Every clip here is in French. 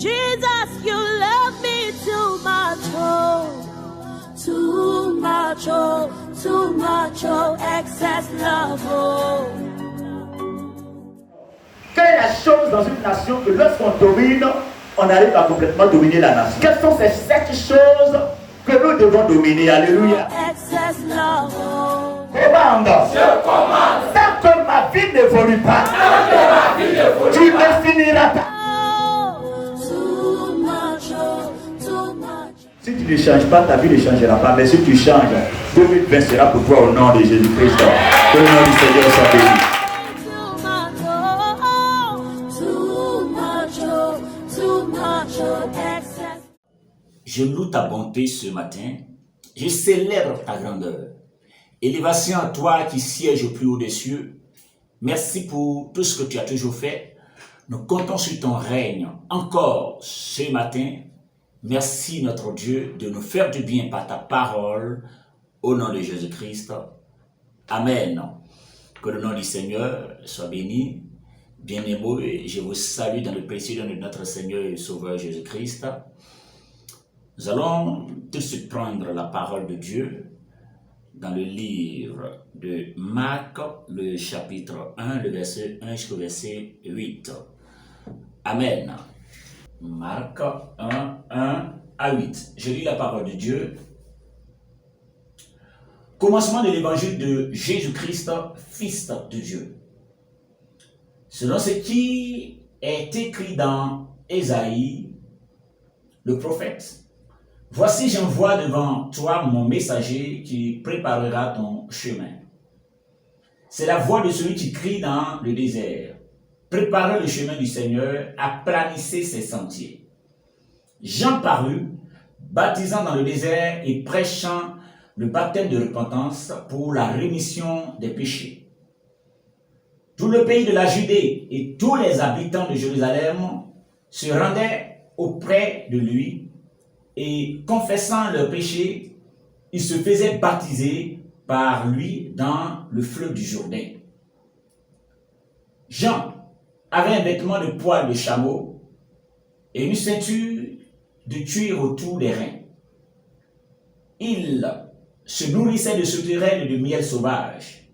Jesus, you love me too much, oh, too much, oh, too much, oh, excess love, oh. Quelle est la chose dans une nation que lorsqu'on domine, on arrive à complètement dominer la nation? Quelles sont ces 7 choses que nous devons dominer? Alléluia. Excess love, oh. Commande. Je commande. Tant que ma vie n'évolue pas, tu ne finiras pas. Si tu ne changes pas, ta vie ne changera pas. Mais si tu changes, 2020 sera pour toi au nom de Jésus-Christ. Que le nom du Seigneur soit béni. Je loue ta bonté ce matin. Je célèbre ta grandeur. Élévation à toi qui siège au plus haut des cieux. Merci pour tout ce que tu as toujours fait. Nous comptons sur ton règne encore ce matin. Merci notre Dieu de nous faire du bien par ta parole au nom de Jésus-Christ. Amen. Que le nom du Seigneur soit béni. Bien-aimés, je vous salue dans le précieux nom de notre Seigneur et Sauveur Jésus-Christ. Nous allons tout de suite prendre la parole de Dieu dans le livre de Marc, le chapitre 1, le verset 1 jusqu'au verset 8. Amen. Marc 1, 1 à 8. Je lis la parole de Dieu. Commencement de l'évangile de Jésus-Christ, Fils de Dieu. Selon ce qui est écrit dans Ésaïe, le prophète. Voici, j'envoie devant toi mon messager qui préparera ton chemin. C'est la voix de celui qui crie dans le désert. Préparez le chemin du Seigneur, aplanissez ses sentiers. Jean parut, baptisant dans le désert et prêchant le baptême de repentance pour la rémission des péchés. Tout le pays de la Judée et tous les habitants de Jérusalem se rendaient auprès de lui et confessant leurs péchés, ils se faisaient baptiser par lui dans le fleuve du Jourdain. Jean avait un vêtement de poil de chameau et une ceinture de cuir autour des reins. Il se nourrissait de sauterelles et de miel sauvage.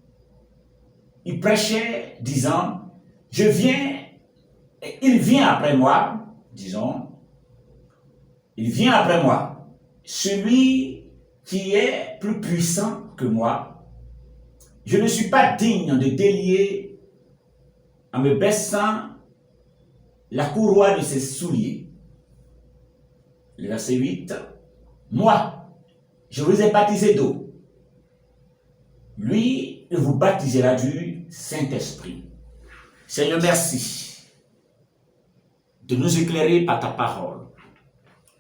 Il prêchait, disant, il vient après moi, il vient après moi, celui qui est plus puissant que moi. Je ne suis pas digne de délier en me baissant la courroie de ses souliers. Le verset 8. Moi, je vous ai baptisé d'eau. Lui, il vous baptisera du Saint-Esprit. Seigneur, merci de nous éclairer par ta parole.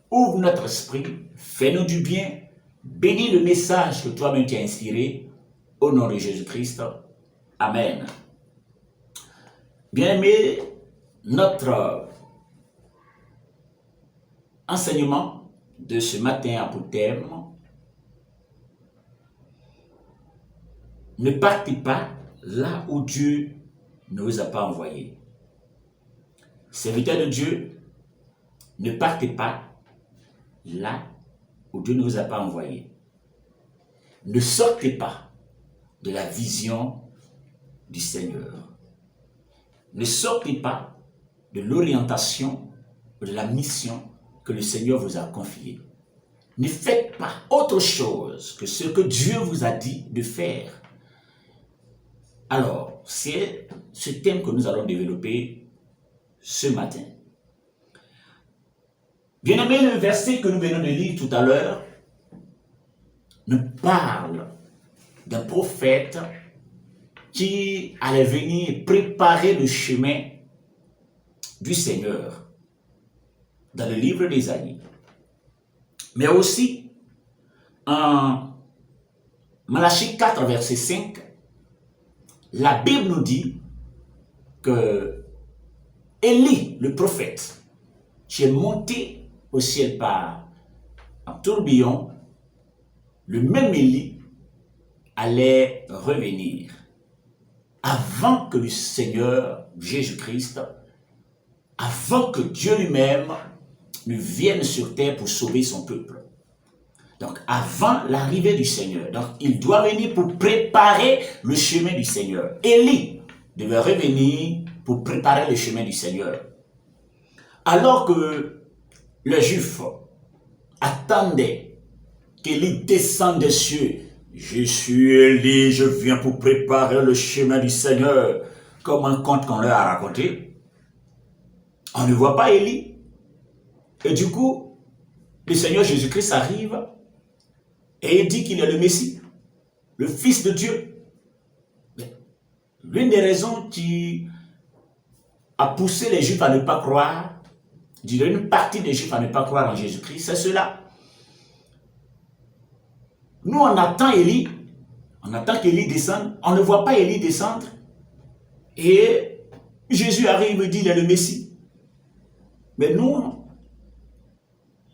Ouvre notre esprit, fais-nous du bien, bénis le message que toi-même tu as inspiré, au nom de Jésus-Christ. Amen. Bien-aimés, notre enseignement de ce matin a pour thème « Ne partez pas là où Dieu ne vous a pas envoyé. » Serviteurs de Dieu, ne partez pas là où Dieu ne vous a pas envoyé. Ne sortez pas de la vision du Seigneur. Ne sortez pas de l'orientation ou de la mission que le Seigneur vous a confiée. Ne faites pas autre chose que ce que Dieu vous a dit de faire. Alors, c'est ce thème que nous allons développer ce matin. Bien-aimé, le verset que nous venons de lire tout à l'heure nous parle d'un prophète qui allait venir préparer le chemin du Seigneur dans le livre d'Ésaïe. Mais aussi, en Malachie 4, verset 5, la Bible nous dit que Élie, le prophète, qui est monté au ciel par un tourbillon, le même Élie allait revenir avant que le Seigneur Jésus-Christ, avant que Dieu lui-même ne vienne sur terre pour sauver son peuple. Donc, avant l'arrivée du Seigneur, donc il doit venir pour préparer le chemin du Seigneur. Élie devait revenir pour préparer le chemin du Seigneur. Alors que les Juifs attendaient qu'Élie descende des cieux, je suis Élie, je viens pour préparer le chemin du Seigneur, comme un conte qu'on leur a raconté. On ne voit pas Élie. Et du coup, le Seigneur Jésus-Christ arrive et il dit qu'il est le Messie, le Fils de Dieu. L'une des raisons qui a poussé les Juifs à ne pas croire, je dirais une partie des Juifs à ne pas croire en Jésus-Christ, c'est cela. Nous, on attend Élie, on attend qu'Élie descende, on ne voit pas Élie descendre, et Jésus arrive et dit il est le Messie. Mais nous,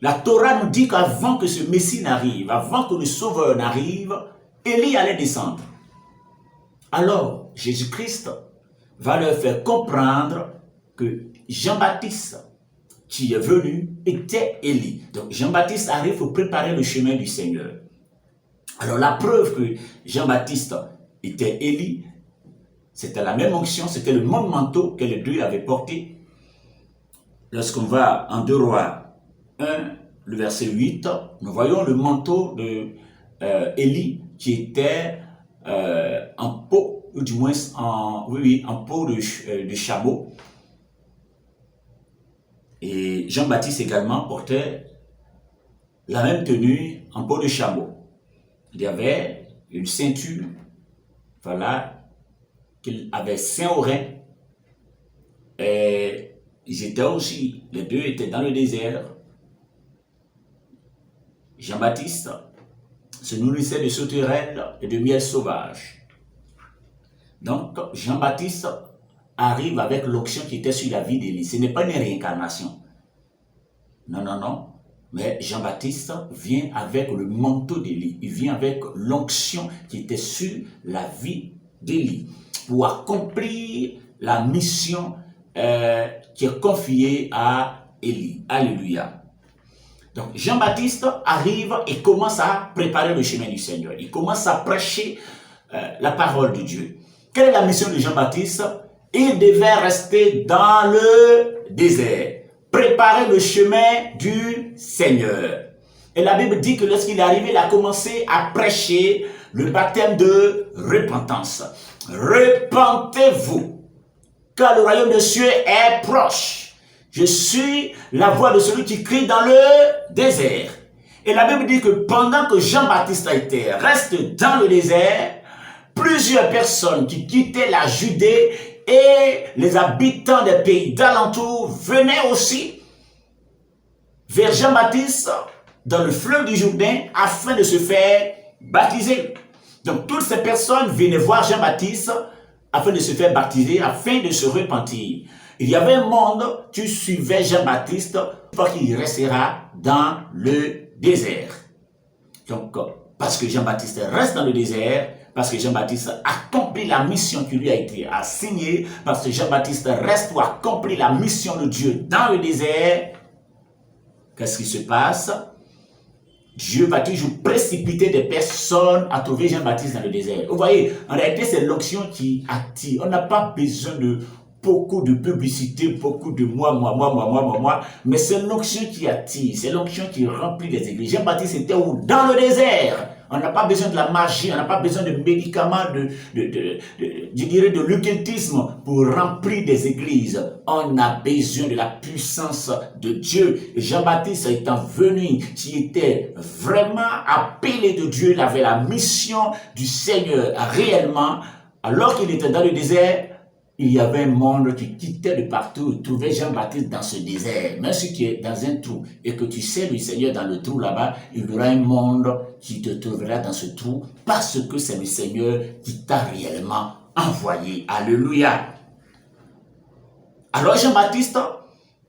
la Torah nous dit qu'avant que ce Messie n'arrive, avant que le Sauveur n'arrive, Élie allait descendre. Alors, Jésus-Christ va leur faire comprendre que Jean-Baptiste, qui est venu, était Élie. Donc, Jean-Baptiste arrive pour préparer le chemin du Seigneur. Alors, la preuve que Jean-Baptiste était Élie, c'était la même onction, c'était le même manteau que les deux avaient porté. Lorsqu'on va en 2 Rois 1, le verset 8, nous voyons le manteau de Élie qui était en peau, ou du moins en peau de chameau. Et Jean-Baptiste également portait la même tenue en peau de chameau. Il y avait une ceinture, voilà, qu'il avait ceint au rein. Et ils étaient aussi, les deux étaient dans le désert. Jean-Baptiste se nourrissait de sauterelles et de miel sauvage. Donc, Jean-Baptiste arrive avec l'onction qui était sur la vie d'Élie. Ce n'est pas une réincarnation. Non, non, non. Mais Jean-Baptiste vient avec le manteau d'Élie. Il vient avec l'onction qui était sur la vie d'Élie pour accomplir la mission qui est confiée à Élie. Alléluia. Donc Jean-Baptiste arrive et commence à préparer le chemin du Seigneur. Il commence à prêcher la parole de Dieu. Quelle est la mission de Jean-Baptiste? Il devait rester dans le désert, préparer le chemin du Seigneur. Et la Bible dit que lorsqu'il est arrivé, il a commencé à prêcher le baptême de repentance. Repentez-vous, car le royaume des cieux est proche. Je suis la voix de celui qui crie dans le désert. Et la Bible dit que pendant que Jean-Baptiste reste dans le désert, plusieurs personnes qui quittaient la Judée et les habitants des pays d'alentour venaient aussi vers Jean-Baptiste dans le fleuve du Jourdain afin de se faire baptiser. Donc toutes ces personnes venaient voir Jean-Baptiste afin de se faire baptiser, afin de se repentir. Il y avait un monde qui suivait Jean-Baptiste parce qu'il restera dans le désert. Donc, parce que Jean-Baptiste reste dans le désert, parce que Jean-Baptiste accomplit la mission qui lui a été assignée, parce que Jean-Baptiste reste pour accomplir la mission de Dieu dans le désert, qu'est-ce qui se passe? Dieu va toujours précipiter des personnes à trouver Jean-Baptiste dans le désert. Vous voyez, en réalité, c'est l'onction qui attire. On n'a pas besoin de beaucoup de publicité, beaucoup de moi, mais c'est l'onction qui attire, c'est l'onction qui remplit les églises. Jean-Baptiste était où? Dans le désert. On n'a pas besoin de la magie, on n'a pas besoin de médicaments, je dirais de l'occultisme pour remplir des églises. On a besoin de la puissance de Dieu. Et Jean-Baptiste étant venu, qui était vraiment appelé de Dieu, il avait la mission du Seigneur réellement. Alors qu'il était dans le désert, il y avait un monde qui quittait de partout et trouvait Jean-Baptiste dans ce désert. Même si tu es dans un trou et que tu sais le Seigneur dans le trou là-bas, il y aura un monde qui te trouvera dans ce trou parce que c'est le Seigneur qui t'a réellement envoyé. Alléluia. Alors Jean-Baptiste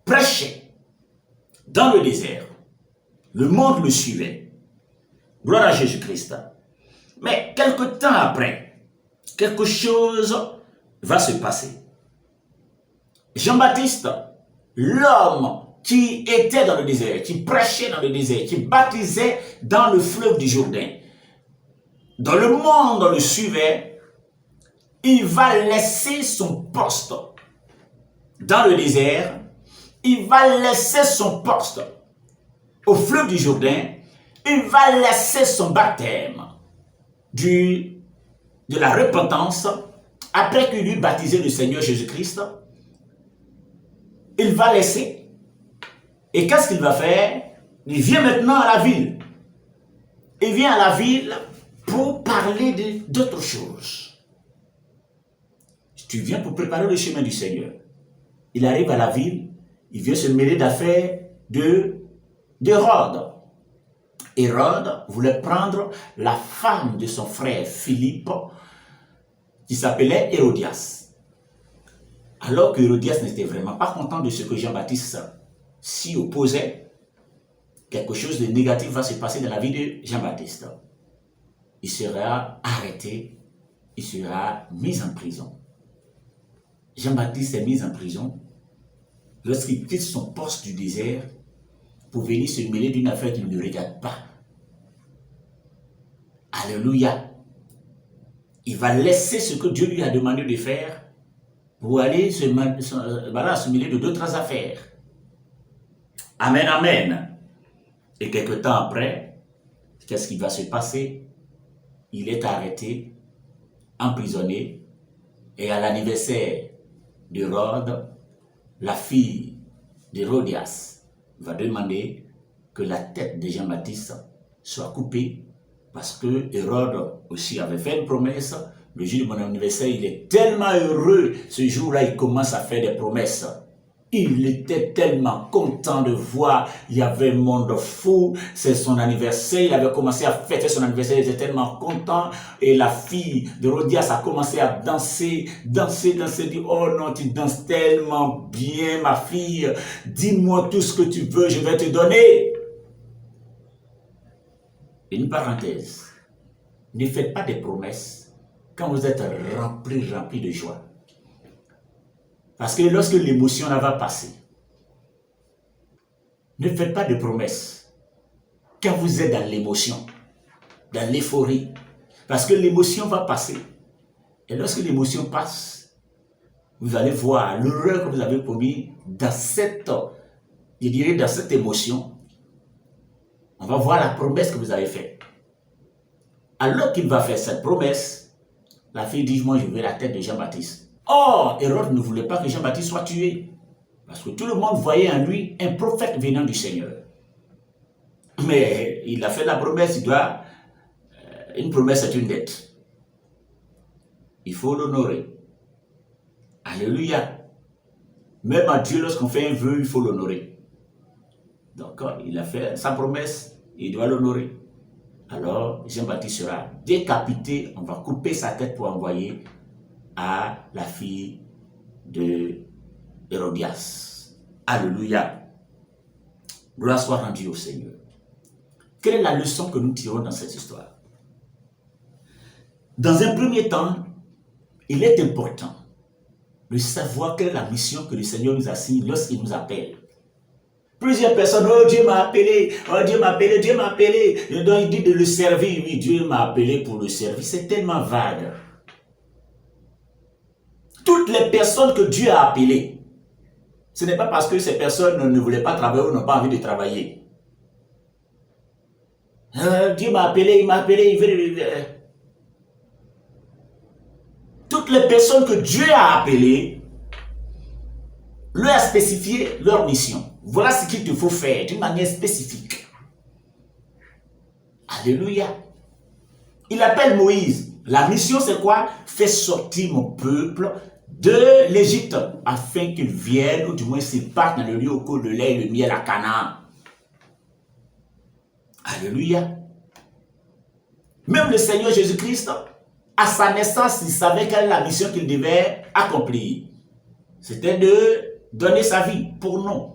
prêchait dans le désert. Le monde le suivait. Gloire à Jésus-Christ. Mais quelque temps après, quelque chose va se passer. Jean-Baptiste, l'homme qui était dans le désert, qui prêchait dans le désert, qui baptisait dans le fleuve du Jourdain, dans le monde le suivait, il va laisser son poste dans le désert, il va laisser son poste au fleuve du Jourdain, il va laisser son baptême de la repentance après qu'il eut baptisé le Seigneur Jésus-Christ. Il va laisser. Et qu'est-ce qu'il va faire? Il vient maintenant à la ville. Il vient à la ville pour parler d'autre chose. Tu viens pour préparer le chemin du Seigneur. Il arrive à la ville, il vient se mêler d'affaires d'Hérode. Hérode voulait prendre la femme de son frère Philippe, qui s'appelait Hérodias. Alors que Hérodias n'était vraiment pas content de ce que Jean-Baptiste s'y opposait, quelque chose de négatif va se passer dans la vie de Jean-Baptiste. Il sera arrêté, il sera mis en prison. Jean-Baptiste est mis en prison lorsqu'il quitte son poste du désert pour venir se mêler d'une affaire qu'il ne regarde pas. Alléluia. Il va laisser ce que Dieu lui a demandé de faire pour aller se mêler de d'autres affaires. Amen, amen. Et quelque temps après, qu'est-ce qui va se passer? Il est arrêté, emprisonné, et à l'anniversaire d'Hérode, la fille d'Hérodias va demander que la tête de Jean-Baptiste soit coupée, parce que Hérode aussi avait fait une promesse. Le jour de mon anniversaire, il est tellement heureux. Ce jour-là, il commence à faire des promesses. Il était tellement content de voir, il y avait un monde fou, c'est son anniversaire, il avait commencé à fêter son anniversaire, il était tellement content, et la fille de Hérodias a commencé à danser, dit, oh non, tu danses tellement bien ma fille, dis-moi tout ce que tu veux, je vais te donner. Une parenthèse, ne faites pas des promesses quand vous êtes rempli de joie. Parce que lorsque l'émotion va passer, ne faites pas de promesses quand vous êtes dans l'émotion, dans l'euphorie. Parce que l'émotion va passer. Et lorsque l'émotion passe, vous allez voir l'horreur que vous avez promis dans cette émotion. On va voir la promesse que vous avez faite. Alors qu'il va faire cette promesse, la fille dit, moi je veux la tête de Jean-Baptiste. Or, Hérode ne voulait pas que Jean-Baptiste soit tué. Parce que tout le monde voyait en lui un prophète venant du Seigneur. Mais il a fait la promesse, une promesse est une dette. Il faut l'honorer. Alléluia. Même à Dieu, lorsqu'on fait un vœu, il faut l'honorer. Donc, il a fait sa promesse, il doit l'honorer. Alors, Jean-Baptiste sera décapité, on va couper sa tête pour envoyer à la fille de Hérodias. Alléluia. Gloire soit rendue au Seigneur. Quelle est la leçon que nous tirons dans cette histoire? Dans un premier temps, il est important de savoir quelle est la mission que le Seigneur nous assigne lorsqu'il nous appelle. Plusieurs personnes, oh Dieu m'a appelé, oh Dieu m'a appelé, Dieu m'a appelé. Et donc il dit de le servir, oui, Dieu m'a appelé pour le servir. C'est tellement vague. Toutes les personnes que Dieu a appelées, ce n'est pas parce que ces personnes ne voulaient pas travailler ou n'ont pas envie de travailler. Dieu m'a appelé, il m'a appelé, il veut... Toutes les personnes que Dieu a appelées, lui a spécifié leur mission. Voilà ce qu'il te faut faire d'une manière spécifique. Alléluia. Il appelle Moïse. La mission c'est quoi? Fais sortir mon peuple de l'Égypte afin qu'ils viennent, ou du moins s'ils partent dans le lieu où coule le lait et le miel à Canaan. Alléluia. Même le Seigneur Jésus-Christ, à sa naissance, il savait quelle est la mission qu'il devait accomplir. C'était de donner sa vie pour nous.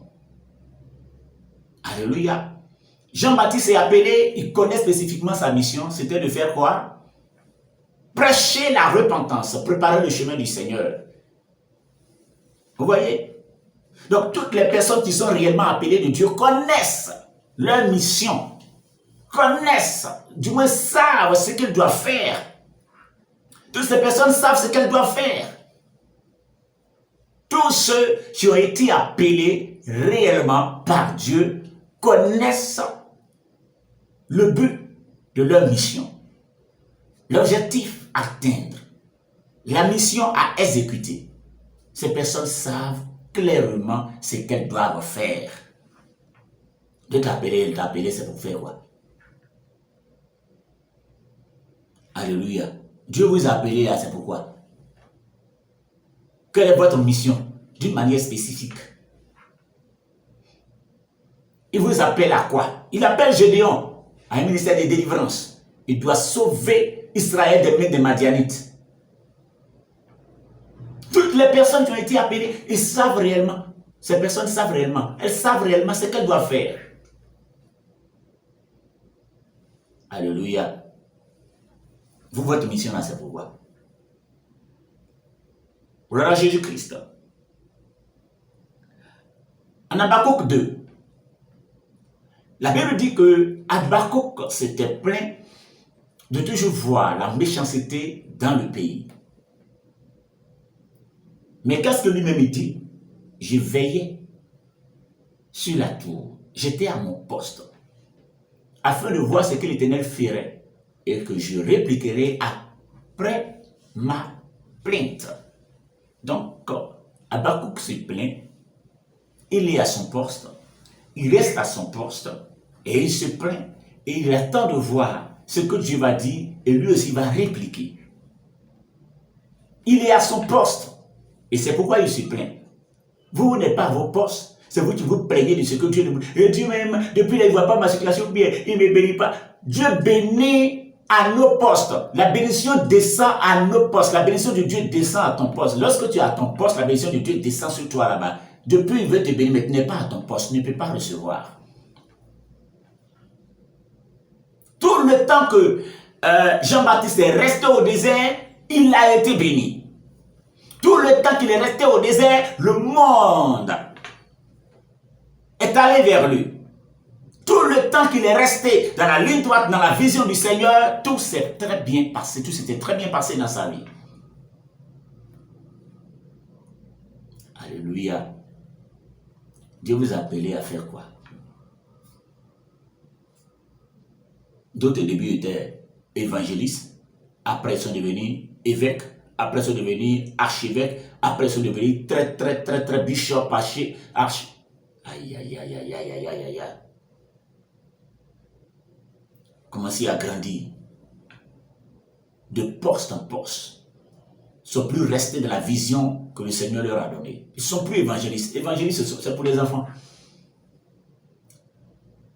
Alléluia. Jean-Baptiste est appelé, il connaît spécifiquement sa mission, c'était de faire quoi? Prêcher la repentance, préparer le chemin du Seigneur. Vous voyez? Donc, toutes les personnes qui sont réellement appelées de Dieu connaissent leur mission, connaissent, du moins savent ce qu'elles doivent faire. Toutes ces personnes savent ce qu'elles doivent faire. Tous ceux qui ont été appelés réellement par Dieu connaissent le but de leur mission, l'objectif à atteindre, la mission à exécuter. Ces personnes savent clairement ce qu'elles doivent faire. Dieu t'a appelé, c'est pour faire quoi? Alléluia. Dieu vous a appelé là, c'est pourquoi? Quelle est votre mission? D'une manière spécifique. Il vous appelle à quoi? Il appelle Gédéon à un ministère de délivrance. Il doit sauver Israël des mains des Madianites. Toutes les personnes qui ont été appelées, ils savent réellement. Ces personnes savent réellement. Elles savent réellement ce qu'elles doivent faire. Alléluia. Vous, votre mission là, c'est pourquoi? Gloire à Jésus-Christ. En Habakkuk 2, la Bible dit que Habakkuk s'était plaint de toujours voir la méchanceté dans le pays. Mais qu'est-ce que lui-même dit? Je veillais sur la tour, j'étais à mon poste, afin de voir ce que l'Éternel ferait et que je répliquerai après ma plainte. Donc, Habakkuk se plaint, il est à son poste, il reste à son poste, et il se plaint, et il attend de voir ce que Dieu va dire, et lui aussi va répliquer. Il est à son poste, et c'est pourquoi il se plaint. Vous n'êtes pas à vos postes, c'est vous qui vous plaignez de ce que Dieu ne vous... Et Dieu même, depuis là, il ne voit pas ma situation bien, il ne me bénit pas. Dieu bénit à nos postes. La bénédiction descend à nos postes. La bénédiction de Dieu descend à ton poste. Lorsque tu es à ton poste, la bénédiction de Dieu descend sur toi là-bas. Depuis, il veut te bénir, mais tu n'es pas à ton poste, tu ne peux pas recevoir. Tout le temps que Jean-Baptiste est resté au désert, il a été béni. Tout le temps qu'il est resté au désert, le monde est allé vers lui. Tout le temps qu'il est resté dans la ligne droite, dans la vision du Seigneur, tout s'est très bien passé. Tout s'était très bien passé dans sa vie. Alléluia. Dieu vous a appelé à faire quoi? D'autres au début étaient évangélistes, après ils sont devenus évêques, après ils sont devenus archevêques, après ils sont devenus très bishop, archi. Aïe, aïe, aïe, aïe, aïe, aïe, aïe, aïe. Commencez à grandir de poste en poste. Ils ne sont plus restés dans la vision que le Seigneur leur a donnée. Ils ne sont plus évangélistes. Évangélistes, c'est pour les enfants.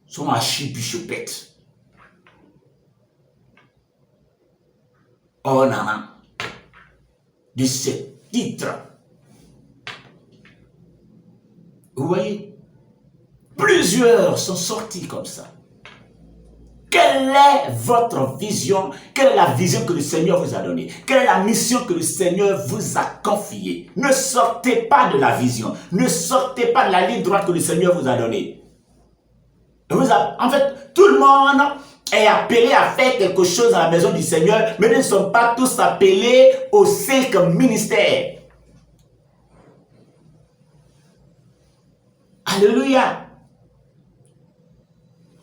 Ils sont archi-bishopettes. Oh, nana, de ce titre. Vous voyez, plusieurs sont sortis comme ça. Quelle est votre vision? Quelle est la vision que le Seigneur vous a donnée? Quelle est la mission que le Seigneur vous a confiée? Ne sortez pas de la vision. Ne sortez pas de la ligne droite que le Seigneur vous a donnée. En fait, tout le monde est appelé à faire quelque chose dans la maison du Seigneur, mais nous ne sommes pas tous appelés aux 5 ministères. Alléluia.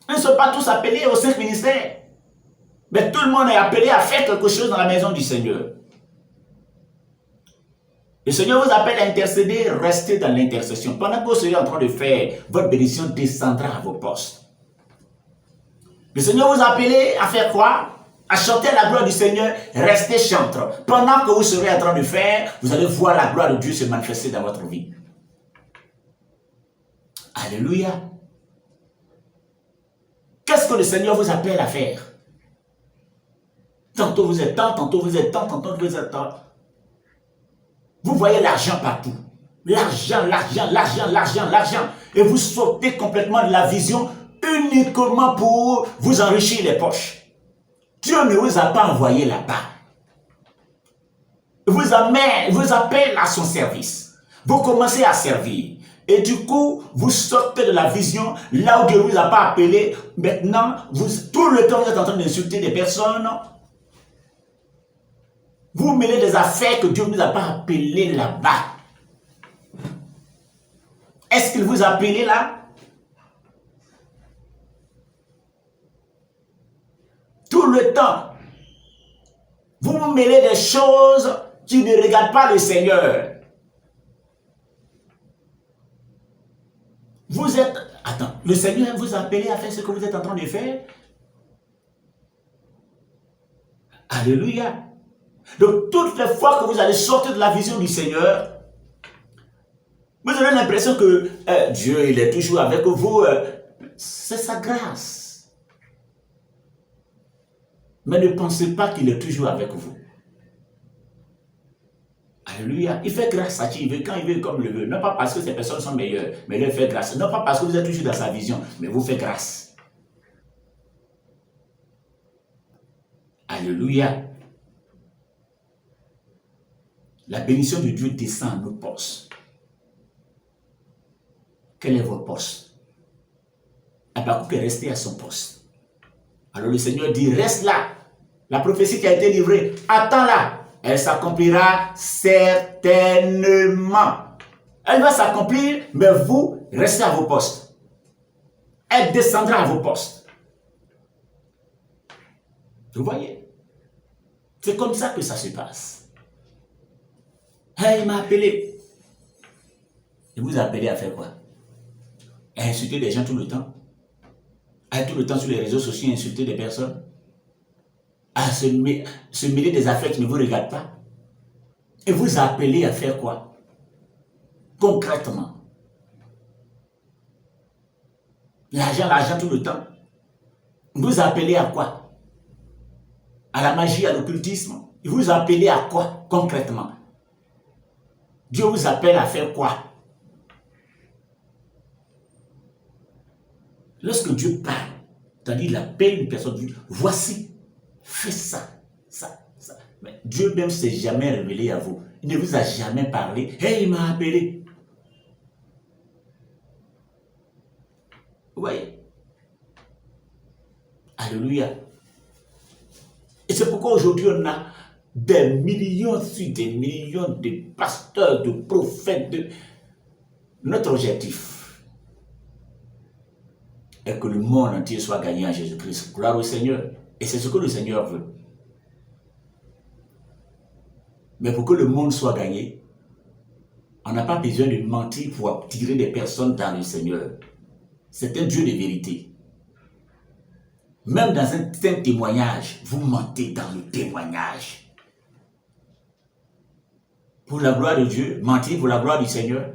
Nous ne sommes pas tous appelés aux 5 ministères. Mais tout le monde est appelé à faire quelque chose dans la maison du Seigneur. Le Seigneur vous appelle à intercéder, restez dans l'intercession. Pendant que vous serez en train de faire, votre bénédiction descendra à vos postes. Le Seigneur vous a appelé à faire quoi? À chanter la gloire du Seigneur, restez chanteur. Pendant que vous serez en train de faire, vous allez voir la gloire de Dieu se manifester dans votre vie. Alléluia. Qu'est-ce que le Seigneur vous appelle à faire? Tantôt vous êtes tant, tantôt vous êtes tant, tantôt vous êtes tant. Vous voyez l'argent partout. L'argent, l'argent, l'argent, l'argent, l'argent. Et vous sautez complètement de la vision uniquement pour vous enrichir les poches. Dieu ne vous a pas envoyé là-bas. Il vous appelle à son service. Vous commencez à servir. Et du coup, vous sortez de la vision, là où Dieu ne vous a pas appelé. Maintenant, tout le temps, vous êtes en train d'insulter des personnes. Vous mêlez des affaires que Dieu ne vous a pas appelées là-bas. Est-ce qu'il vous a appelé là? Tout le temps, vous vous mêlez des choses qui ne regardent pas le Seigneur. Vous êtes... Attends, le Seigneur vous a appelé à faire ce que vous êtes en train de faire? Alléluia. Donc, toutes les fois que vous allez sortir de la vision du Seigneur, vous avez l'impression que Dieu, il est toujours avec vous. C'est sa grâce. Mais ne pensez pas qu'il est toujours avec vous. Alléluia. Il fait grâce à qui il veut, quand il veut, comme il veut. Non pas parce que ces personnes sont meilleures, mais il fait grâce. Non pas parce que vous êtes toujours dans sa vision, mais vous faites grâce. Alléluia. La bénédiction de Dieu descend à nos postes. Quel est votre poste? Habakkuk est resté à son poste. Alors le Seigneur dit, reste là. La prophétie qui a été livrée, attends-la. Elle s'accomplira certainement. Elle va s'accomplir, mais vous, restez à vos postes. Elle descendra à vos postes. Vous voyez? C'est comme ça que ça se passe. Hey, il m'a appelé. Il vous a appelé à faire quoi? À insulter des gens tout le temps? À être tout le temps sur les réseaux sociaux, insulter des personnes? À se mêler des affaires qui ne vous regardent pas? Et vous appelez à faire quoi? Concrètement. L'argent tout le temps. Vous appelez à quoi? À la magie, à l'occultisme? Vous appelez à quoi concrètement? Dieu vous appelle à faire quoi? Lorsque Dieu parle, c'est-à-dire il appelle une personne, voici, fais ça, ça, ça. Mais Dieu même ne s'est jamais révélé à vous. Il ne vous a jamais parlé. Hey, il m'a appelé. Vous voyez? Alléluia. Et c'est pourquoi aujourd'hui on a des millions sur des millions de pasteurs, de prophètes. Notre objectif est que le monde entier soit gagné en Jésus-Christ. Gloire au Seigneur. Et c'est ce que le Seigneur veut. Mais pour que le monde soit gagné, on n'a pas besoin de mentir pour attirer des personnes dans le Seigneur. C'est un Dieu de vérité. Même dans un témoignage, vous mentez dans le témoignage. Pour la gloire de Dieu, mentir pour la gloire du Seigneur.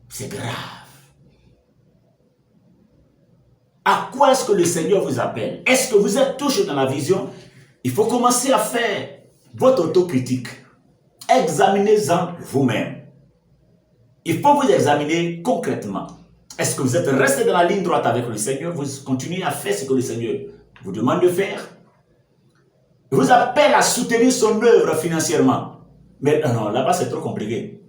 C'est grave. À quoi est-ce que le Seigneur vous appelle? Est-ce que vous êtes toujours dans la vision? Il faut commencer à faire votre autocritique. Examinez-en vous-même. Il faut vous examiner concrètement. Est-ce que vous êtes resté dans la ligne droite avec le Seigneur? Vous continuez à faire ce que le Seigneur vous demande de faire? Il vous appelle à soutenir son œuvre financièrement. Mais non, là-bas c'est trop compliqué.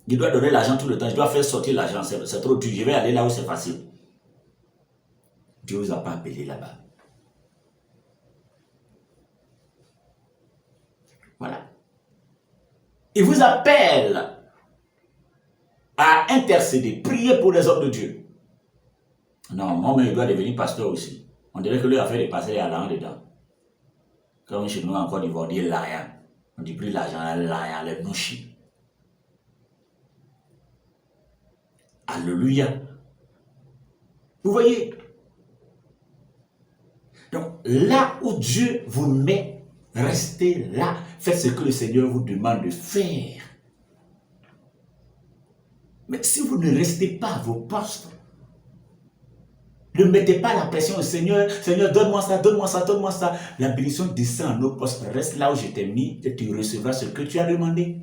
Il doit donner l'argent tout le temps. Je dois faire sortir l'argent. C'est trop dur. Je vais aller là où c'est facile. Dieu ne vous a pas appelé là-bas. Voilà. Il vous appelle à intercéder, prier pour les hommes de Dieu. Non, moi-même, il doit devenir pasteur aussi. On dirait que lui a fait des pasteurs à l'argent dedans. Comme chez nous, en Côte d'Ivoire, on dit l'argent. On dit plus l'argent, l'argent, les bouchis. Alléluia. Vous voyez? Donc, là où Dieu vous met, restez là. Faites ce que le Seigneur vous demande de faire. Mais si vous ne restez pas à vos postes, ne mettez pas la pression au Seigneur. Seigneur, donne-moi ça, donne-moi ça, donne-moi ça. La bénédiction descend à nos postes. Reste là où je t'ai mis et tu recevras ce que tu as demandé.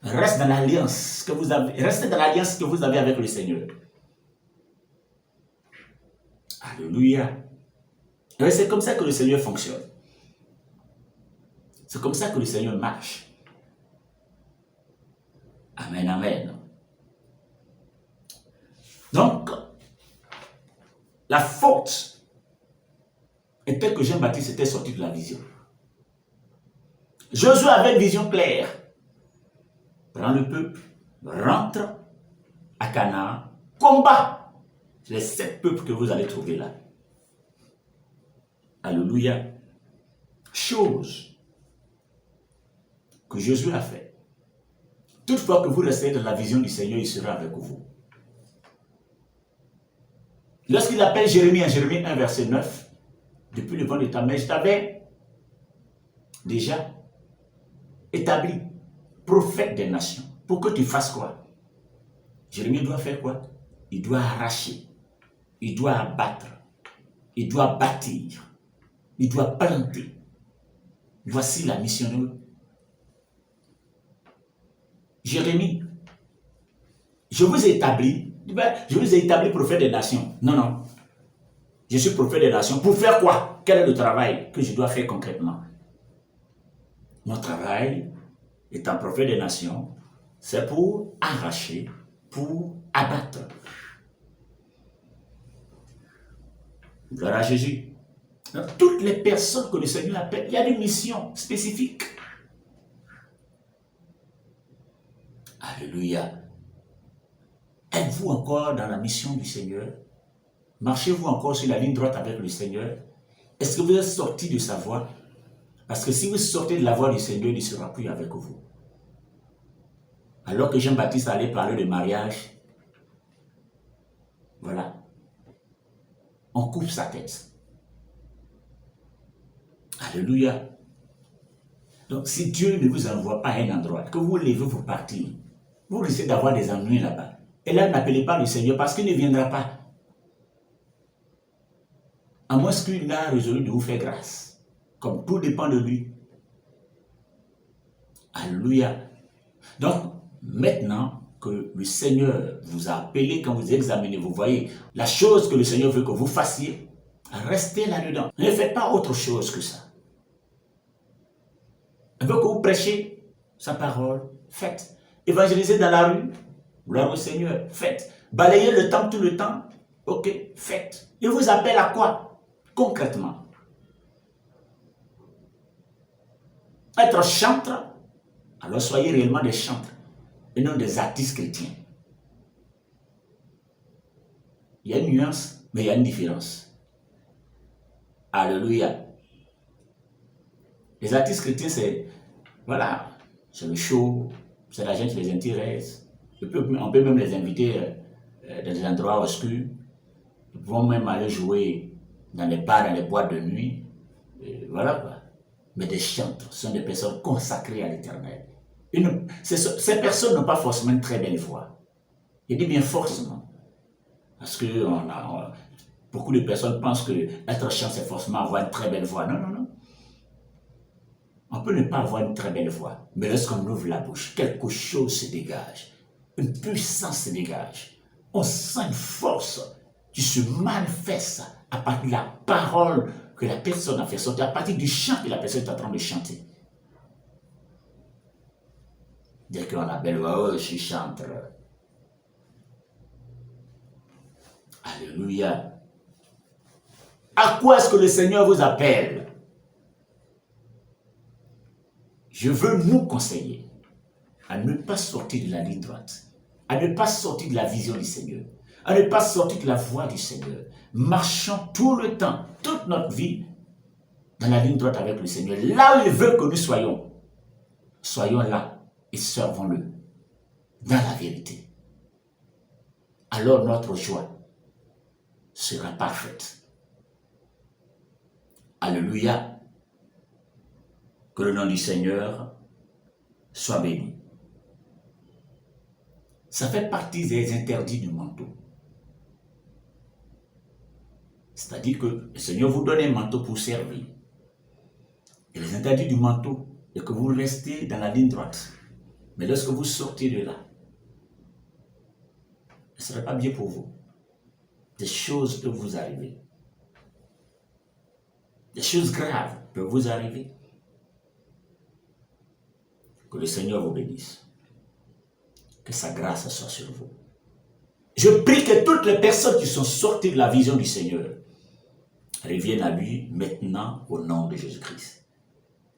Reste dans l'alliance que vous avez. Restez dans l'alliance que vous avez avec le Seigneur. Alléluia. Et c'est comme ça que le Seigneur fonctionne. C'est comme ça que le Seigneur marche. Amen, amen. Donc, la faute était que Jean-Baptiste était sorti de la vision. Josué avait une vision claire. Prends le peuple, rentre à Canaan, combat les 7 peuples que vous allez trouver là. Alléluia. Chose que Josué a fait. Toutefois que vous restez dans la vision du Seigneur, il sera avec vous. Lorsqu'il appelle Jérémie en Jérémie 1, verset 9, depuis le vent de ta mère, je t'avais déjà établi prophète des nations. Pour que tu fasses quoi? Jérémie doit faire quoi? Il doit arracher, il doit abattre, il doit bâtir, il doit planter. Voici la mission de Jérémie. Je vous ai établi prophète des nations. Non, non. Je suis prophète des nations. Pour faire quoi? Quel est le travail que je dois faire concrètement? Mon travail, étant prophète des nations, c'est pour arracher, pour abattre. Gloire à Jésus. Donc, toutes les personnes que le Seigneur appelle, il y a des missions spécifiques. Alléluia. Êtes-vous encore dans la mission du Seigneur? Marchez-vous encore sur la ligne droite avec le Seigneur? Est-ce que vous êtes sorti de sa voie? Parce que si vous sortez de la voie du Seigneur, il ne sera plus avec vous. Alors que Jean-Baptiste allait parler de mariage, voilà, on coupe sa tête. Alléluia. Donc si Dieu ne vous envoie pas à un endroit, que vous levez vous partir, vous risquez d'avoir des ennuis là-bas. Et là, n'appelez pas le Seigneur parce qu'il ne viendra pas. À moins qu'il a résolu de vous faire grâce. Comme tout dépend de lui. Alléluia. Donc, maintenant que le Seigneur vous a appelé, quand vous examinez, vous voyez la chose que le Seigneur veut que vous fassiez, restez là-dedans. Ne faites pas autre chose que ça. Il veut que vous prêchiez sa parole, faites. Évangélisez dans la rue, gloire au Seigneur, faites. Balayez le temple tout le temps, ok, faites. Il vous appelle à quoi? Concrètement. Être chantre, alors soyez réellement des chantres et non des artistes chrétiens. Il y a une nuance, mais il y a une différence. Alléluia. Les artistes chrétiens, c'est, voilà, c'est le show, c'est la gente qui les intéresse. On peut même les inviter dans des endroits obscurs. Ils vont même aller jouer dans les bars, dans les boîtes de nuit. Et voilà quoi. Mais des chantres sont des personnes consacrées à l'Éternel. Ces personnes n'ont pas forcément une très belle voix. Il dit bien forcément. Parce que beaucoup de personnes pensent que être chanteur, c'est forcément avoir une très belle voix. Non, non, non. On peut ne pas avoir une très belle voix, mais lorsqu'on ouvre la bouche, quelque chose se dégage. Une puissance se dégage. On sent une force qui se manifeste à partir de la parole que la personne a fait sortir, à partir du chant que la personne est en train de chanter. Dès qu'on a belle voix, oh, je suis chanteur. Alléluia. À quoi est-ce que le Seigneur vous appelle? Je veux nous conseiller à ne pas sortir de la ligne droite, à ne pas sortir de la vision du Seigneur, à ne pas sortir de la voie du Seigneur. Marchons tout le temps, toute notre vie, dans la ligne droite avec le Seigneur. Là où il veut que nous soyons, soyons là et servons-le dans la vérité. Alors notre joie sera parfaite. Alléluia. Que le nom du Seigneur soit béni. Ça fait partie des interdits du manteau. C'est-à-dire que le Seigneur vous donne un manteau pour servir. Et les interdits du manteau, c'est que vous restez dans la ligne droite. Mais lorsque vous sortez de là, ce ne serait pas bien pour vous. Des choses peuvent vous arriver. Des choses graves peuvent vous arriver. Que le Seigneur vous bénisse. Que sa grâce soit sur vous. Je prie que toutes les personnes qui sont sorties de la vision du Seigneur reviennent à lui maintenant au nom de Jésus-Christ.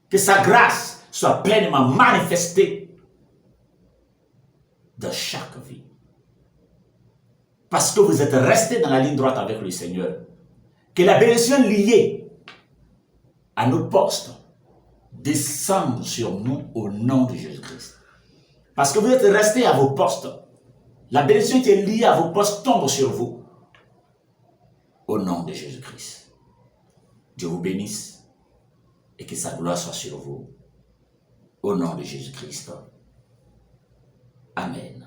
Que sa grâce soit pleinement manifestée dans chaque vie. Parce que vous êtes restés dans la ligne droite avec le Seigneur. Que la bénédiction liée à nos postes descende sur nous au nom de Jésus-Christ. Parce que vous êtes restés à vos postes. La bénédiction qui est liée à vos postes tombe sur vous. Au nom de Jésus-Christ. Dieu vous bénisse et que sa gloire soit sur vous. Au nom de Jésus-Christ. Amen.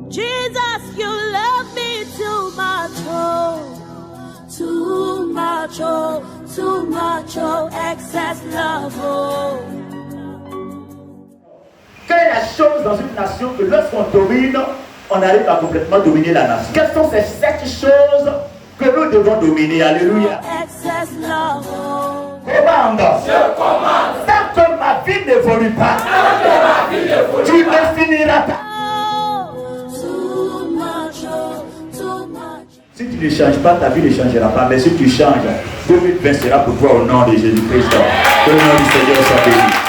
Jesus, you love me too much, too much, excess love, Quelle est la chose dans une nation que lorsqu'on domine, on arrive à complètement dominer la nation? Quelles sont ces 7 choses que nous devons dominer? Alléluia. excess love, Commande. Je commande. Tant que ma vie n'évolue pas, tu ne finiras pas. too much. Si tu ne changes pas, ta vie ne changera pas. Mais si tu changes, 2020 sera pour toi au nom de Jésus-Christ. Que le nom du Seigneur soit béni.